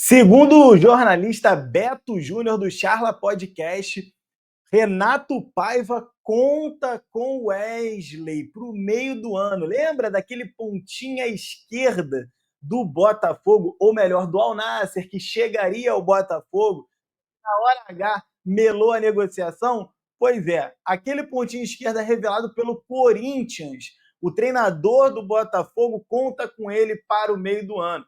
Segundo o jornalista Beto Júnior do Charla Podcast, Renato Paiva conta com Wesley para o meio do ano. Lembra daquele pontinha esquerda do Botafogo, ou melhor, do Al Nassr, que chegaria ao Botafogo? Na hora H, melou a negociação? Pois é, aquele pontinho esquerda revelado pelo Corinthians. O treinador do Botafogo conta com ele para o meio do ano.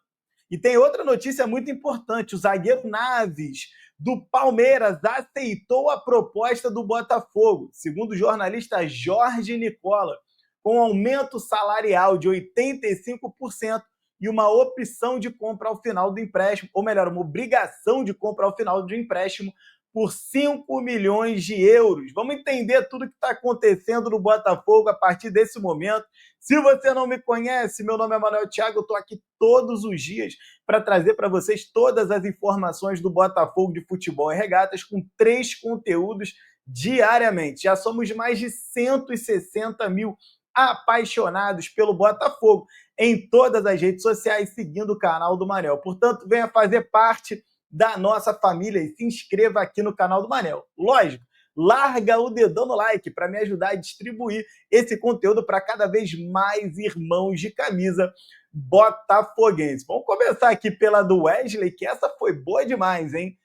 E tem outra notícia muito importante: o zagueiro Naves, do Palmeiras, aceitou a proposta do Botafogo, segundo o jornalista Jorge Nicola, com aumento salarial de 85% e uma opção de compra ao final do empréstimo, ou melhor, uma obrigação de compra ao final do empréstimo por 5 milhões de euros. Vamos entender tudo o que está acontecendo no Botafogo a partir desse momento. Se você não me conhece, meu nome é Manuel Thiago, eu estou aqui todos os dias para trazer para vocês todas as informações do Botafogo de futebol e regatas com 3 conteúdos diariamente. Já somos mais de 160 mil apaixonados pelo Botafogo em todas as redes sociais, seguindo o canal do Manel. Portanto, venha fazer parte da nossa família e se inscreva aqui no canal do Manel. Lógico, larga o dedão no like para me ajudar a distribuir esse conteúdo para cada vez mais irmãos de camisa botafoguense. Vamos começar aqui pela do Wesley, que essa foi boa demais, hein?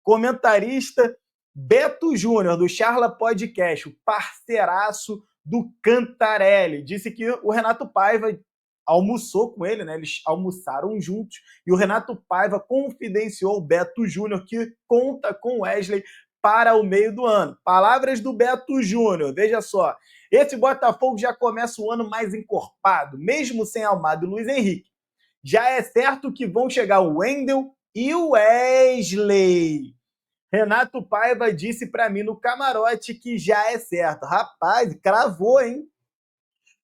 Comentarista Beto Júnior, do Charla Podcast, o parceiraço do Cantarelli, disse que o Renato Paiva almoçou com ele, né? Eles almoçaram juntos, e o Renato Paiva confidenciou o Beto Júnior que conta com Wesley para o meio do ano. Palavras do Beto Júnior, veja só. Esse Botafogo já começa o ano mais encorpado, mesmo sem Almada e Luiz Henrique. Já é certo que vão chegar o Wendel e o Wesley. Renato Paiva disse para mim no camarote que já é certo. Rapaz, cravou, hein?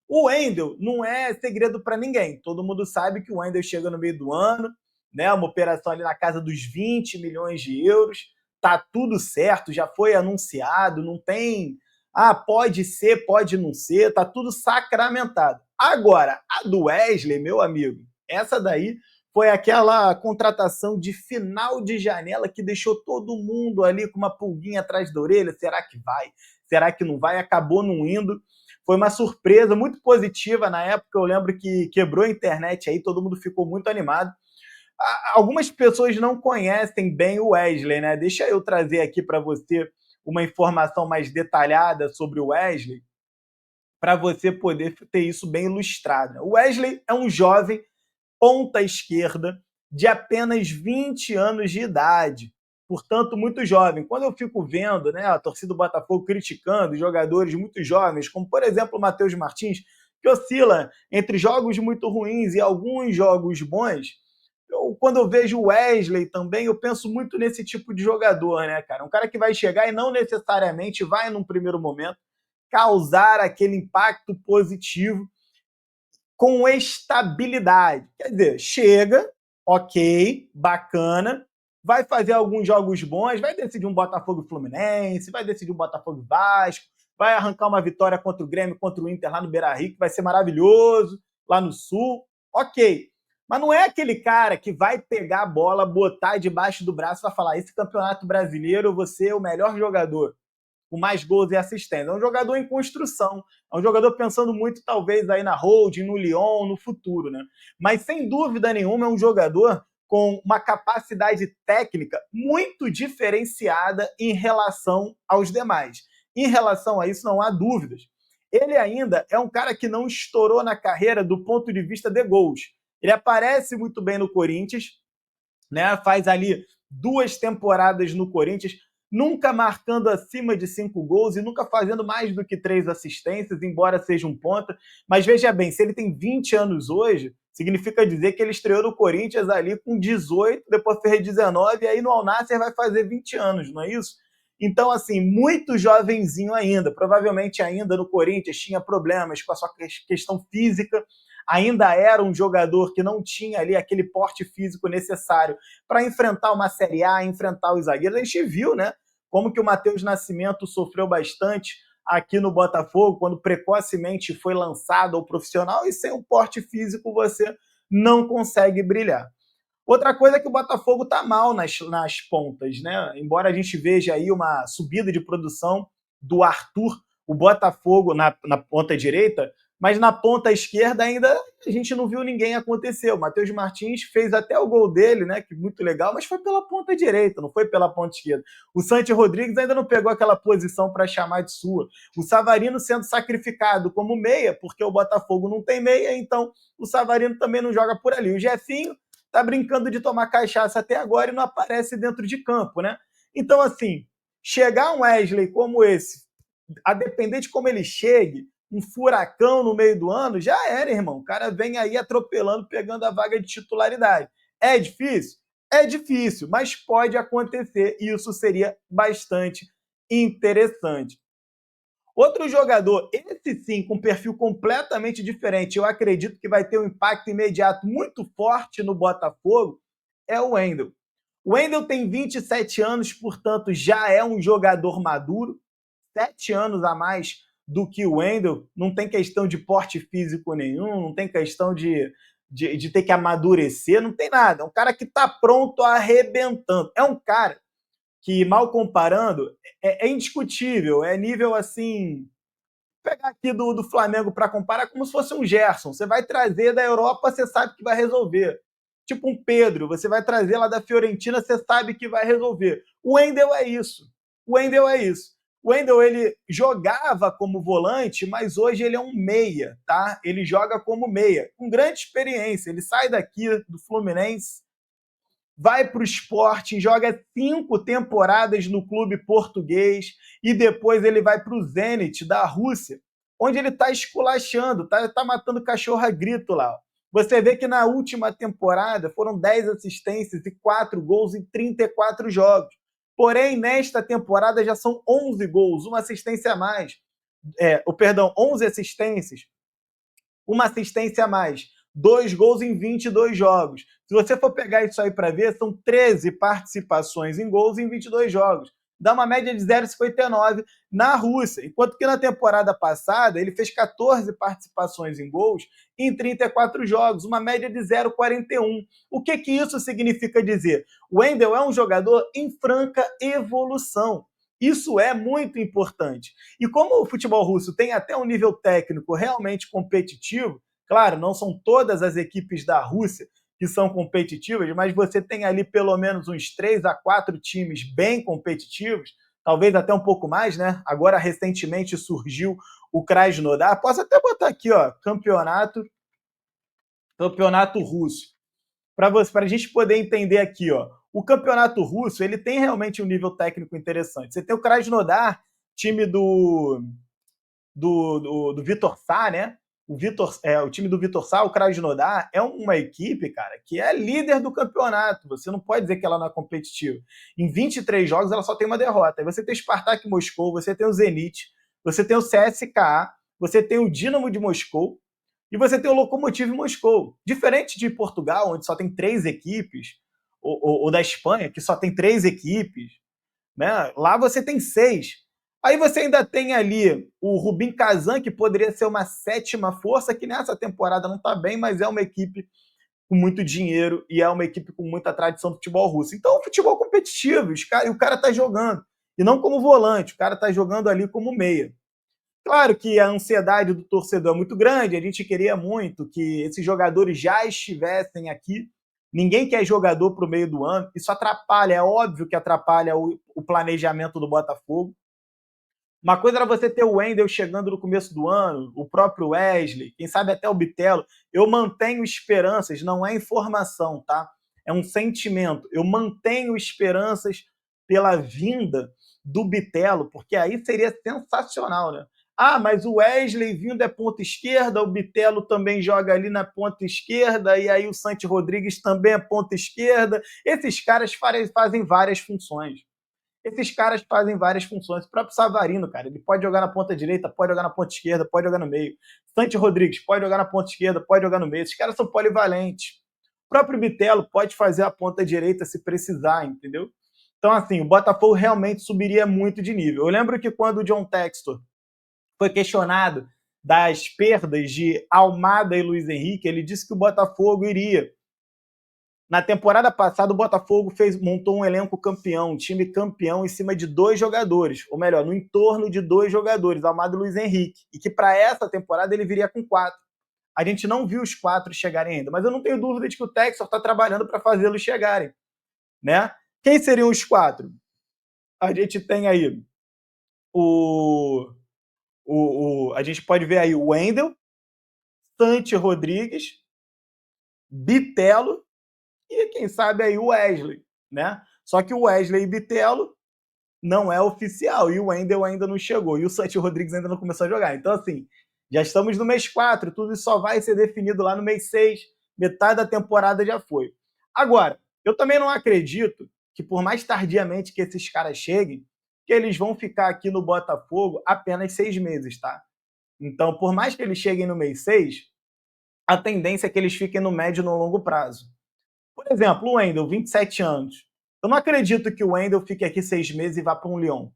O Wendel não é segredo para ninguém. Todo mundo sabe que o Wendel chega no meio do ano, né? Uma operação ali na casa dos 20 milhões de euros. Tá tudo certo, já foi anunciado, não tem. Ah, pode ser, pode não ser, tá tudo sacramentado. Agora, a do Wesley, meu amigo, essa daí foi aquela contratação de final de janela que deixou todo mundo ali com uma pulguinha atrás da orelha. Será que vai? Será que não vai? Acabou não indo. Foi uma surpresa muito positiva na época. Eu lembro que quebrou a internet aí, todo mundo ficou muito animado. Algumas pessoas não conhecem bem o Wesley, né? Deixa eu trazer aqui para você uma informação mais detalhada sobre o Wesley, para você poder ter isso bem ilustrado. O Wesley é um jovem ponta esquerda de apenas 20 anos de idade, portanto, muito jovem. Quando eu fico vendo, né, a torcida do Botafogo criticando jogadores muito jovens, como, por exemplo, o Matheus Martins, que oscila entre jogos muito ruins e alguns jogos bons, quando eu vejo o Wesley também, eu penso muito nesse tipo de jogador, né, cara? Um cara que vai chegar e não necessariamente vai, num primeiro momento, causar aquele impacto positivo com estabilidade. Quer dizer, chega, ok, bacana, vai fazer alguns jogos bons, vai decidir um Botafogo Fluminense, vai decidir um Botafogo Vasco, vai arrancar uma vitória contra o Grêmio, contra o Inter lá no Beira-Rio, que vai ser maravilhoso, lá no Sul, ok. Mas não é aquele cara que vai pegar a bola, botar debaixo do braço e vai falar: esse campeonato brasileiro, você é o melhor jogador, com mais gols e assistências. É um jogador em construção, é um jogador pensando muito, talvez, aí na holding, no Lyon, no futuro, né? Mas, sem dúvida nenhuma, é um jogador com uma capacidade técnica muito diferenciada em relação aos demais. Em relação a isso, não há dúvidas. Ele ainda é um cara que não estourou na carreira do ponto de vista de gols. Ele aparece muito bem no Corinthians, né? Faz ali 2 temporadas no Corinthians, nunca marcando acima de 5 gols e nunca fazendo mais do que 3 assistências, embora seja um ponta. Mas veja bem, se ele tem 20 anos hoje, significa dizer que ele estreou no Corinthians ali com 18, depois fez 19, e aí no Al Nassr vai fazer 20 anos, não é isso? Então, assim, muito jovenzinho ainda. Provavelmente ainda no Corinthians tinha problemas com a sua questão física, ainda era um jogador que não tinha ali aquele porte físico necessário para enfrentar uma Série A, enfrentar os zagueiros. A gente viu, né, como que o Matheus Nascimento sofreu bastante aqui no Botafogo, quando precocemente foi lançado ao profissional, e sem um porte físico você não consegue brilhar. Outra coisa é que o Botafogo está mal nas pontas, né? Embora a gente veja aí uma subida de produção do Arthur, o Botafogo na ponta direita, mas na ponta esquerda ainda a gente não viu ninguém acontecer. O Matheus Martins fez até o gol dele, né? Que muito legal, mas foi pela ponta direita, não foi pela ponta esquerda. O Santi Rodrigues ainda não pegou aquela posição para chamar de sua. O Savarino sendo sacrificado como meia, porque o Botafogo não tem meia, então o Savarino também não joga por ali. O Jefinho tá brincando de tomar cachaça até agora e não aparece dentro de campo, né? Então, assim, chegar um Wesley como esse, a depender de como ele chegue, um furacão no meio do ano, já era, irmão. O cara vem aí atropelando, pegando a vaga de titularidade. É difícil? É difícil, mas pode acontecer e isso seria bastante interessante. Outro jogador, esse sim, com perfil completamente diferente, eu acredito que vai ter um impacto imediato muito forte no Botafogo, é o Wendel. O Wendel tem 27 anos, portanto, já é um jogador maduro, 7 anos a mais do que o Wendel, não tem questão de porte físico nenhum, não tem questão de ter que amadurecer, não tem nada. É um cara que está pronto arrebentando. É um cara que, mal comparando, é indiscutível, é nível assim. Pegar aqui do Flamengo para comparar como se fosse um Gerson. Você vai trazer da Europa, você sabe que vai resolver. Tipo um Pedro, você vai trazer lá da Fiorentina, você sabe que vai resolver. O Wendel é isso. O Wendel é isso. O Wendel, ele jogava como volante, mas hoje ele é um meia, tá? Ele joga como meia, com grande experiência. Ele sai daqui do Fluminense, vai para o Sporting, joga 5 temporadas no clube português e depois ele vai para o Zenit da Rússia, onde ele está esculachando, tá matando cachorro a grito lá. Você vê que na última temporada foram 10 assistências e 4 gols em 34 jogos. Porém, nesta temporada já são 11 gols, uma assistência a mais. Perdão, 11 assistências, uma assistência a mais. 2 gols em 22 jogos. Se você for pegar isso aí para ver, são 13 participações em gols em 22 jogos. Dá uma média de 0,59 na Rússia. Enquanto que na temporada passada ele fez 14 participações em gols em 34 jogos, uma média de 0,41. O que isso significa dizer? O Wendel é um jogador em franca evolução. Isso é muito importante. E como o futebol russo tem até um nível técnico realmente competitivo, claro, não são todas as equipes da Rússia que são competitivas, mas você tem ali pelo menos uns 3 a 4 times bem competitivos, talvez até um pouco mais, né? Agora, recentemente, surgiu o Krasnodar. Posso até botar aqui, ó, campeonato russo, para a gente poder entender aqui, ó. O campeonato russo, ele tem realmente um nível técnico interessante. Você tem o Krasnodar, time do Vitor Sá, né? O time do Vitor Sá, o Krasnodar, é uma equipe, cara, que é líder do campeonato. Você não pode dizer que ela não é competitiva. Em 23 jogos, ela só tem uma derrota. Aí você tem o Spartak Moscou, você tem o Zenit, você tem o CSKA, você tem o Dinamo de Moscou e você tem o Lokomotiv Moscou. Diferente de Portugal, onde só tem 3 equipes, ou da Espanha, que só tem 3 equipes, né? Lá você tem 6. Aí você ainda tem ali o Rubin Kazan, que poderia ser uma 7ª força, que nessa temporada não está bem, mas é uma equipe com muito dinheiro e é uma equipe com muita tradição do futebol russo. Então, o futebol competitivo, e o cara está jogando. E não como volante, o cara está jogando ali como meia. Claro que a ansiedade do torcedor é muito grande, a gente queria muito que esses jogadores já estivessem aqui. Ninguém quer jogador para o meio do ano, isso atrapalha, é óbvio que atrapalha o planejamento do Botafogo. Uma coisa era você ter o Wendel chegando no começo do ano, o próprio Wesley, quem sabe até o Bitelo. Eu mantenho esperanças, não é informação, tá? É um sentimento. Eu mantenho esperanças pela vinda do Bitelo, porque aí seria sensacional, né? Ah, mas o Wesley vindo é ponta esquerda, o Bitelo também joga ali na ponta esquerda, e aí o Santi Rodrigues também é ponta esquerda. Esses caras fazem várias funções. Esses caras fazem várias funções. O próprio Savarino, cara, ele pode jogar na ponta direita, pode jogar na ponta esquerda, pode jogar no meio. Santi Rodrigues pode jogar na ponta esquerda, pode jogar no meio. Esses caras são polivalentes. O próprio Bitelo pode fazer a ponta direita se precisar, entendeu? Então, assim, o Botafogo realmente subiria muito de nível. Eu lembro que quando o John Textor foi questionado das perdas de Almada e Luiz Henrique, ele disse que o Botafogo iria Na temporada passada, o Botafogo montou um elenco campeão, um time campeão em cima de 2 jogadores, ou melhor, no entorno de 2 jogadores, Amado e Luiz Henrique, e que para essa temporada ele viria com 4. A gente não viu os 4 chegarem ainda, mas eu não tenho dúvida de que o Textor está trabalhando para fazê-los chegarem, né? Quem seriam os 4? A gente tem aí a gente pode ver aí o Wendel, Santi Rodrigues, Bitelo e quem sabe aí o Wesley, né? Só que o Wesley e Bitelo não é oficial e o Wendel ainda não chegou e o Santi Rodrigues ainda não começou a jogar. Então, assim, já estamos no mês 4, tudo isso só vai ser definido lá no mês 6, metade da temporada já foi. Agora, eu também não acredito que por mais tardiamente que esses caras cheguem, que eles vão ficar aqui no Botafogo apenas 6 meses, tá? Então, por mais que eles cheguem no mês 6, a tendência é que eles fiquem no médio e no longo prazo. Por exemplo, o Wendel, 27 anos. Eu não acredito que o Wendel fique aqui 6 meses e vá para um Lyon.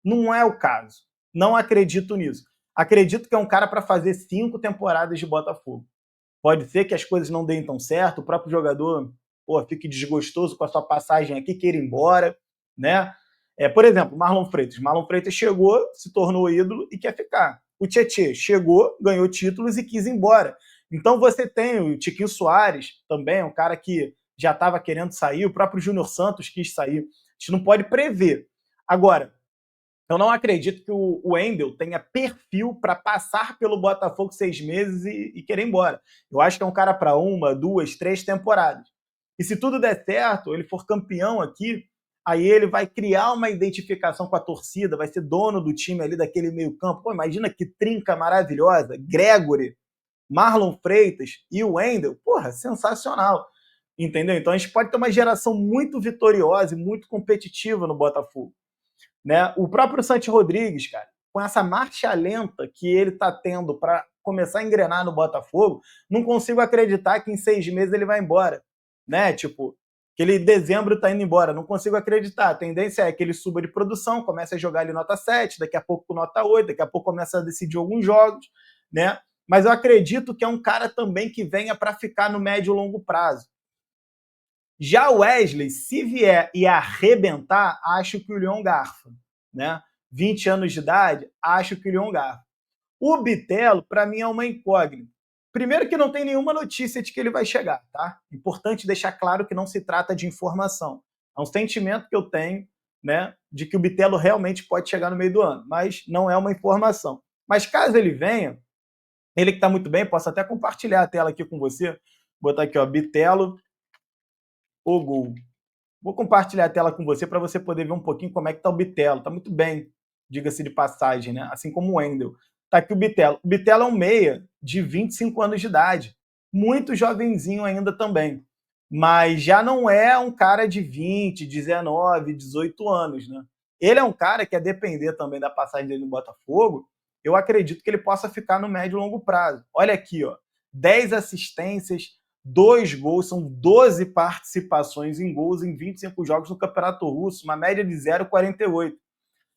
Não é o caso. Não acredito nisso. Acredito que é um cara para fazer 5 temporadas de Botafogo. Pode ser que as coisas não deem tão certo, o próprio jogador fique desgostoso com a sua passagem aqui, queira ir embora, né? Por exemplo, Marlon Freitas. Marlon Freitas chegou, se tornou ídolo e quer ficar. O Tietê chegou, ganhou títulos e quis ir embora. Então você tem o Tiquinho Soares, também, um cara que já estava querendo sair, o próprio Júnior Santos quis sair. A gente não pode prever. Agora, eu não acredito que o Wendel tenha perfil para passar pelo Botafogo 6 meses e querer ir embora. Eu acho que é um cara para 1, 2, 3 temporadas. E se tudo der certo, ele for campeão aqui, aí ele vai criar uma identificação com a torcida, vai ser dono do time ali daquele meio campo. Pô, imagina que trinca maravilhosa, Gregory, Marlon Freitas e o Wendel. Porra, sensacional. Entendeu? Então a gente pode ter uma geração muito vitoriosa e muito competitiva no Botafogo. Né? O próprio Santi Rodrigues, cara, com essa marcha lenta que ele está tendo para começar a engrenar no Botafogo, não consigo acreditar que em 6 meses ele vai embora. Né? Tipo, que ele em dezembro está indo embora. Não consigo acreditar. A tendência é que ele suba de produção, comece a jogar ali nota 7, daqui a pouco nota 8, daqui a pouco começa a decidir alguns jogos, né? Mas eu acredito que é um cara também que venha para ficar no médio e longo prazo. Já o Wesley, se vier e arrebentar, acho que o Lyon garfa. Né? 20 anos de idade, acho que o Lyon garfa. O Bitelo, para mim, é uma incógnita. Primeiro que não tem nenhuma notícia de que ele vai chegar, tá? Importante deixar claro que não se trata de informação. É um sentimento que eu tenho, né, de que o Bitelo realmente pode chegar no meio do ano, mas não é uma informação. Mas caso ele venha, ele que está muito bem, posso até compartilhar a tela aqui com você, botar aqui, ó, Bitelo, o gol. Vou compartilhar a tela com você para você poder ver um pouquinho como é que está o Bitelo. Está muito bem, diga-se de passagem, né? Assim como o Wendel. Está aqui o Bitelo. O Bitelo é um meia de 25 anos de idade. Muito jovenzinho ainda também. Mas já não é um cara de 20, 19, 18 anos, né? Ele é um cara que, a depender também da passagem dele no Botafogo, eu acredito que ele possa ficar no médio e longo prazo. Olha aqui, ó. 10 assistências, 2 gols, são 12 participações em gols em 25 jogos no Campeonato Russo, uma média de 0,48.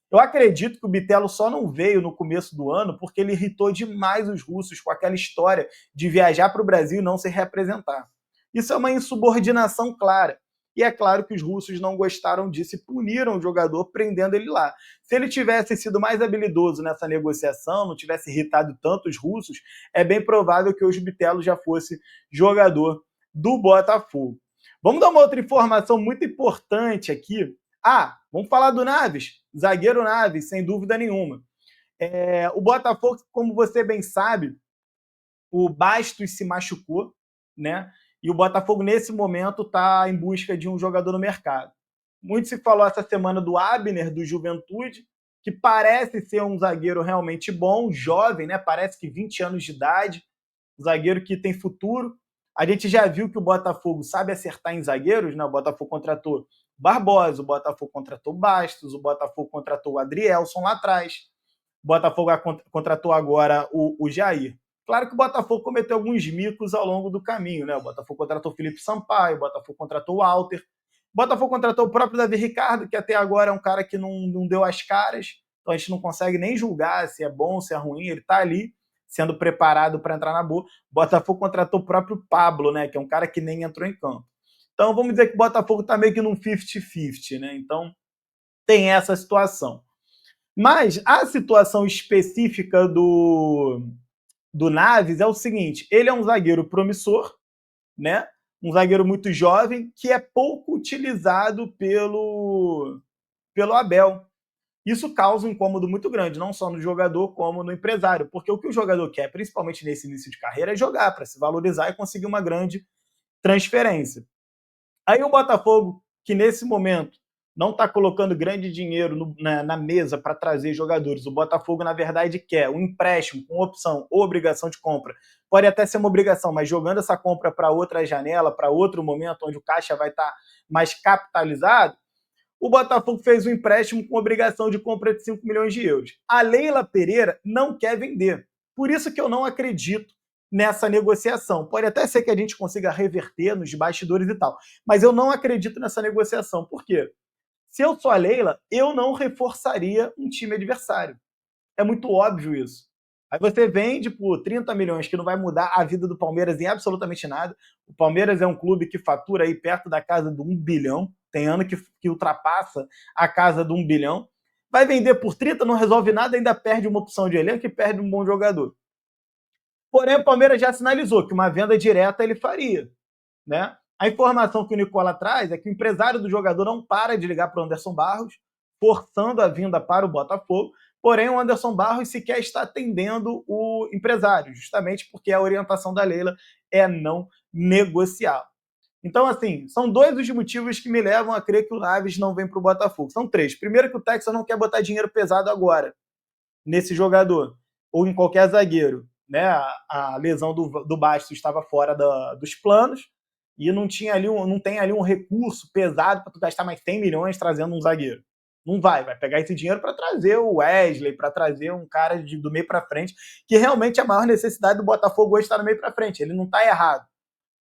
Eu acredito que o Bitelo só não veio no começo do ano porque ele irritou demais os russos com aquela história de viajar para o Brasil e não se representar. Isso é uma insubordinação clara. E é claro que os russos não gostaram disso e puniram o jogador prendendo ele lá. Se ele tivesse sido mais habilidoso nessa negociação, não tivesse irritado tanto os russos, é bem provável que hoje o Bitelo já fosse jogador do Botafogo. Vamos dar uma outra informação muito importante aqui. Vamos falar do Naves, zagueiro Naves, sem dúvida nenhuma. O Botafogo, como você bem sabe, o Bastos se machucou, né? E o Botafogo, nesse momento, está em busca de um jogador no mercado. Muito se falou essa semana do Abner, do Juventude, que parece ser um zagueiro realmente bom, jovem, né? Parece que 20 anos de idade, um zagueiro que tem futuro. A gente já viu que o Botafogo sabe acertar em zagueiros, né? O Botafogo contratou Barbosa, o Botafogo contratou Bastos, o Botafogo contratou o Adrielson lá atrás, o Botafogo contratou agora o Jair. Claro que o Botafogo cometeu alguns micos ao longo do caminho, né? O Botafogo contratou o Felipe Sampaio, o Botafogo contratou o Walter, o Botafogo contratou o próprio Davi Ricardo, que até agora é um cara que não deu as caras, então a gente não consegue nem julgar se é bom, se é ruim, ele está ali sendo preparado para entrar na boa. O Botafogo contratou o próprio Pablo, né? Que é um cara que nem entrou em campo. Então, vamos dizer que o Botafogo está meio que num 50-50, né? Então, tem essa situação. Mas a situação específica do Naves é o seguinte: ele é um zagueiro promissor, né? Um zagueiro muito jovem, que é pouco utilizado pelo Abel. Isso causa um incômodo muito grande, não só no jogador, como no empresário, porque o que o jogador quer, principalmente nesse início de carreira, é jogar, para se valorizar e conseguir uma grande transferência. Aí o Botafogo, que nesse momento não está colocando grande dinheiro na mesa para trazer jogadores, o Botafogo, na verdade, quer um empréstimo com opção ou obrigação de compra. Pode até ser uma obrigação, mas jogando essa compra para outra janela, para outro momento, onde o caixa vai estar mais capitalizado, o Botafogo fez um empréstimo com obrigação de compra de 5 milhões de euros. A Leila Pereira não quer vender. Por isso que eu não acredito nessa negociação. Pode até ser que a gente consiga reverter nos bastidores e tal, mas eu não acredito nessa negociação. Por quê? Se eu sou a Leila, eu não reforçaria um time adversário. É muito óbvio isso. Aí você vende por 30 milhões, que não vai mudar a vida do Palmeiras em absolutamente nada. O Palmeiras é um clube que fatura aí perto da casa do 1 bilhão. Tem ano que ultrapassa a casa do 1 bilhão. Vai vender por 30, não resolve nada, ainda perde uma opção de elenco e perde um bom jogador. Porém, o Palmeiras já sinalizou que uma venda direta ele faria, né? A informação que o Nicola traz é que o empresário do jogador não para de ligar para o Anderson Barros, forçando a vinda para o Botafogo, porém o Anderson Barros sequer está atendendo o empresário, justamente porque a orientação da Leila é não negociar. Então, assim, são dois os motivos que me levam a crer que o Naves não vem para o Botafogo. São três. Primeiro, que o Texas não quer botar dinheiro pesado agora nesse jogador, ou em qualquer zagueiro. Né? A lesão do Bastos estava fora dos planos, e não tem ali um recurso pesado para tu gastar mais 100 milhões trazendo um zagueiro. Não vai pegar esse dinheiro para trazer o Wesley, para trazer um cara do meio para frente, que realmente a maior necessidade do Botafogo hoje está no meio para frente. Ele não está errado,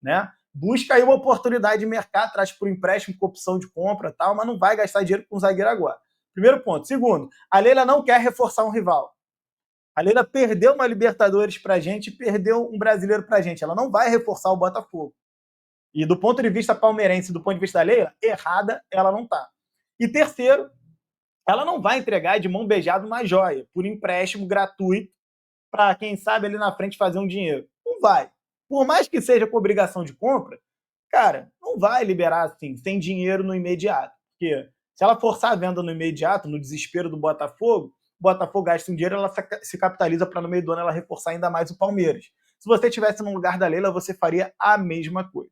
né? Busca aí uma oportunidade de mercado, traz por empréstimo com opção de compra, tal, mas não vai gastar dinheiro com um zagueiro agora. Primeiro ponto. Segundo, a Leila não quer reforçar um rival. A Leila perdeu uma Libertadores pra gente, perdeu um brasileiro pra gente. Ela não vai reforçar o Botafogo. E do ponto de vista palmeirense, do ponto de vista da Leila, errada ela não tá. E terceiro, ela não vai entregar de mão beijada uma joia por empréstimo gratuito para, quem sabe, ali na frente fazer um dinheiro. Não vai. Por mais que seja com obrigação de compra, cara, não vai liberar assim, sem dinheiro no imediato. Porque se ela forçar a venda no imediato, no desespero do Botafogo, o Botafogo gasta um dinheiro, ela se capitaliza para no meio do ano ela reforçar ainda mais o Palmeiras. Se você estivesse no lugar da Leila, você faria a mesma coisa.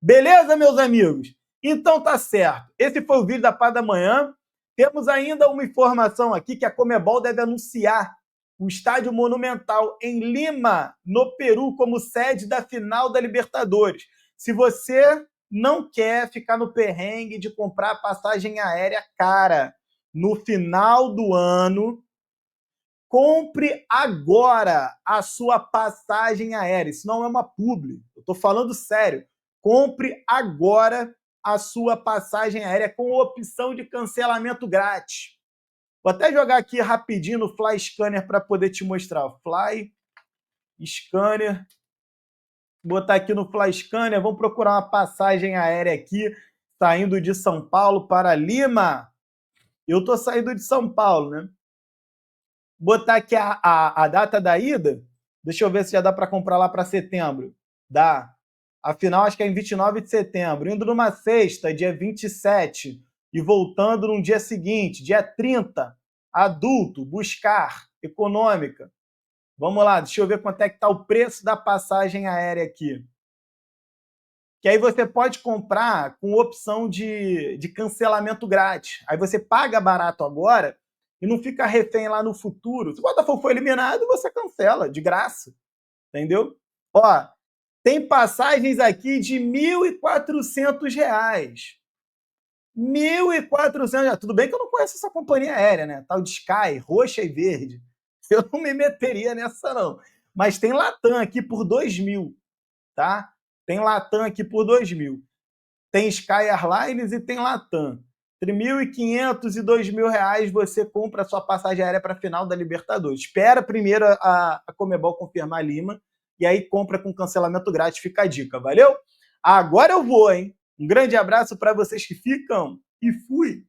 Beleza, meus amigos? Então tá certo. Esse foi o vídeo da Pá da Manhã. Temos ainda uma informação aqui que a Conmebol deve anunciar o Estádio Monumental em Lima, no Peru, como sede da final da Libertadores. Se você não quer ficar no perrengue de comprar passagem aérea cara no final do ano, compre agora a sua passagem aérea. Isso não é uma publi, eu estou falando sério. Compre agora a sua passagem aérea com opção de cancelamento grátis. Vou até jogar aqui rapidinho no Fly Scanner para poder te mostrar. Fly Scanner. Vou botar aqui no Fly Scanner. Vamos procurar uma passagem aérea aqui, saindo de São Paulo para Lima. Eu estou saindo de São Paulo, né? Botar aqui a data da ida. Deixa eu ver se já dá para comprar lá para setembro. Dá. Afinal, acho que é em 29 de setembro. Indo numa sexta, dia 27, e voltando no dia seguinte, dia 30, adulto, buscar, econômica. Vamos lá, deixa eu ver quanto é que está o preço da passagem aérea aqui. Que aí você pode comprar com opção de cancelamento grátis. Aí você paga barato agora e não fica refém lá no futuro. Se o Botafogo for eliminado, você cancela, de graça. Entendeu? Ó, tem passagens aqui de R$ 1.400. R$ 1.400. Tudo bem que eu não conheço essa companhia aérea, né? Tal de Sky, roxa e verde. Eu não me meteria nessa, não. Mas tem Latam aqui por 2.000, tá? Tem Latam aqui por 2.000. Tem Sky Airlines e tem Latam. Entre 1.500 e 2.000 reais você compra a sua passagem aérea para a final da Libertadores. Espera primeiro a Conmebol confirmar Lima e aí compra com cancelamento grátis. Fica a dica, valeu? Agora eu vou, hein? Um grande abraço para vocês que ficam e fui!